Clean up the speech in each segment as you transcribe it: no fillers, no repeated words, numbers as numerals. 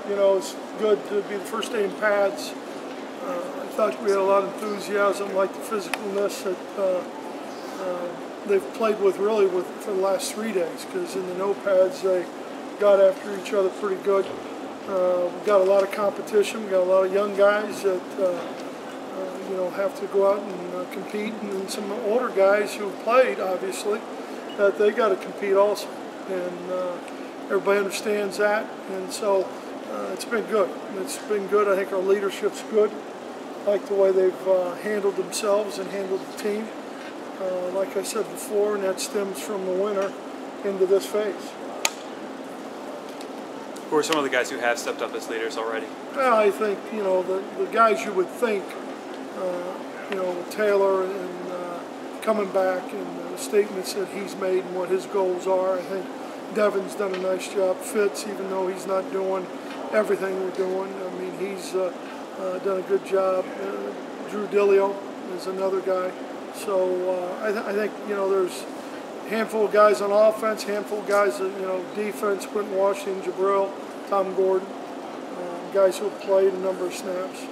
You know, it's good to be the first day in pads. I thought we had a lot of enthusiasm, like the physicalness that they've played with really for the last 3 days, because in the no pads they got after each other pretty good. We've got a lot of competition. We've got a lot of young guys that you know, have to go out and compete, and then some older guys who've played, obviously, that they got to compete also. And everybody understands that, and so it's been good. It's been good. I think our leadership's good. I like the way they've handled themselves and handled the team. Like I said before, and that stems from the winter into this phase. Who are some of the guys who have stepped up as leaders already? Well, I think, you know, the guys you would think, you know, Taylor and coming back and the statements that he's made and what his goals are. I think Devin's done a nice job. Fitz, even though he's not doing everything we're doing, I mean, he's done a good job. Drew Dillio is another guy. So I think, you know, there's a handful of guys on offense, handful of guys, you know, defense, Quentin Washington, Jabril, Tom Gordon, guys who have played a number of snaps.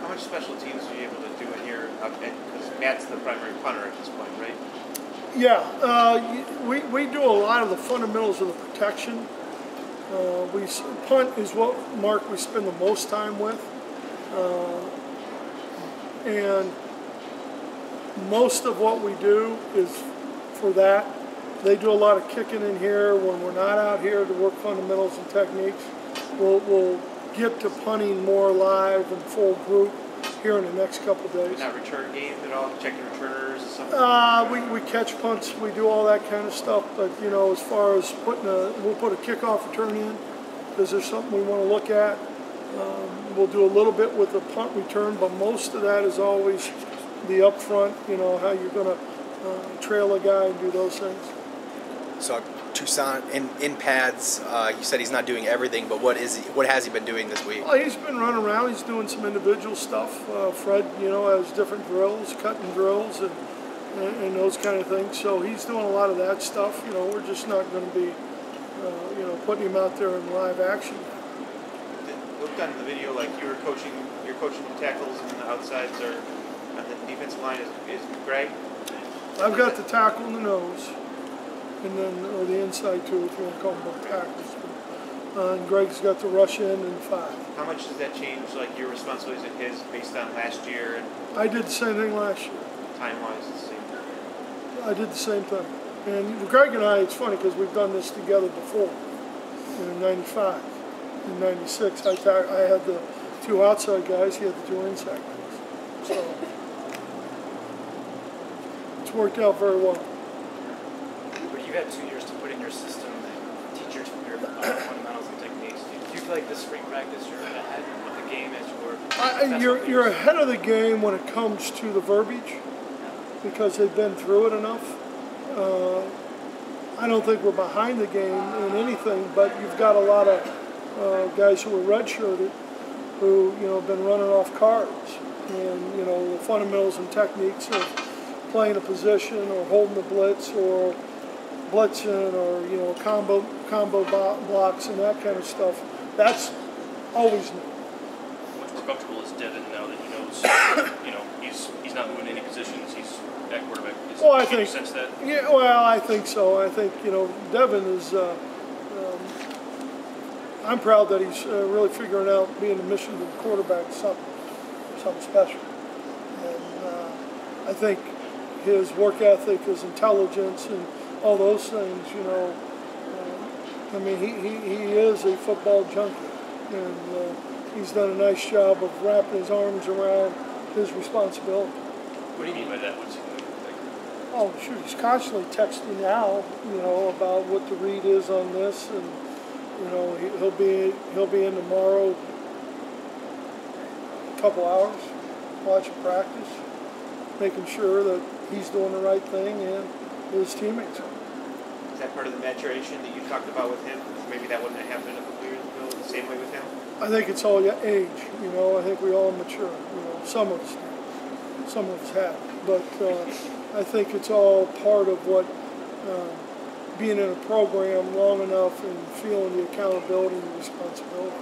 How much special teams are you able to do in here? Because Matt's the primary punter at this point, right? Yeah, we do a lot of the fundamentals of the protection. Punt is what, Mark, we spend the most time with. And most of what we do is for that. They do a lot of kicking in here when we're not out here to work fundamentals and techniques. We'll get to punting more live and full group here in the next couple of days. Not return game at all? Checking returners or something? We catch punts, we do all that kind of stuff, but you know, as far as we'll put a kickoff return in because there's something we want to look at. We'll do a little bit with the punt return, but most of that is always the up front, you know, how you're going to trail a guy and do those things. So Toussaint in pads, you said he's not doing everything, but what has he been doing this week? Well, he's been running around. He's doing some individual stuff. Fred, you know, has different drills, cutting drills, and those kind of things. So he's doing a lot of that stuff. You know, we're just not going to be, you know, putting him out there in live action. It looked on the video like you're coaching the tackles and the outsides, or on the defensive line is Greg. I've got the tackle in the nose. And then, or the inside too, if you want to call them both tackles. And Greg's got the rush in and 5. How much does that change, like your responsibilities and his, based on last year? And I did the same thing last year. Time-wise, it's the same. I did the same thing. And Greg and I, it's funny because we've done this together before. In '95, in '96, I had the 2 outside guys. He had the 2 inside guys. So it's worked out very well. You've had 2 years to put in your system and teach your fundamentals and techniques. Do you feel like this spring practice you're ahead of the game as you're ahead of the game when it comes to the verbiage because they've been through it enough. I don't think we're behind the game in anything, but you've got a lot of guys who are redshirted who, you know, have been running off cards. And, you know, the fundamentals and techniques of playing a position or holding the blitz or blitzing or, you know, combo blocks and that kind of stuff. That's always new. Much more comfortable is Devin now that he knows, you know, he's not moving any positions. He's at quarterback. Well, I think. You sense that? Yeah, well, I think so. I think, you know, Devin is. I'm proud that he's really figuring out being a mission to the quarterback something special, and I think his work ethic, his intelligence, and all those things, you know, I mean, he is a football junkie, and he's done a nice job of wrapping his arms around his responsibility. What do you mean by that? What's he doing? Oh, shoot, he's constantly texting now, you know, about what the read is on this, and, you know, he'll be in tomorrow a couple hours, watching practice, making sure that he's doing the right thing and his teammates. Is that part of the maturation that you talked about with him? Maybe that wouldn't have happened a couple years ago, the same way with him? I think it's all age, you know. I think we all mature, you know. Some of us have. But I think it's all part of what being in a program long enough and feeling the accountability and the responsibility.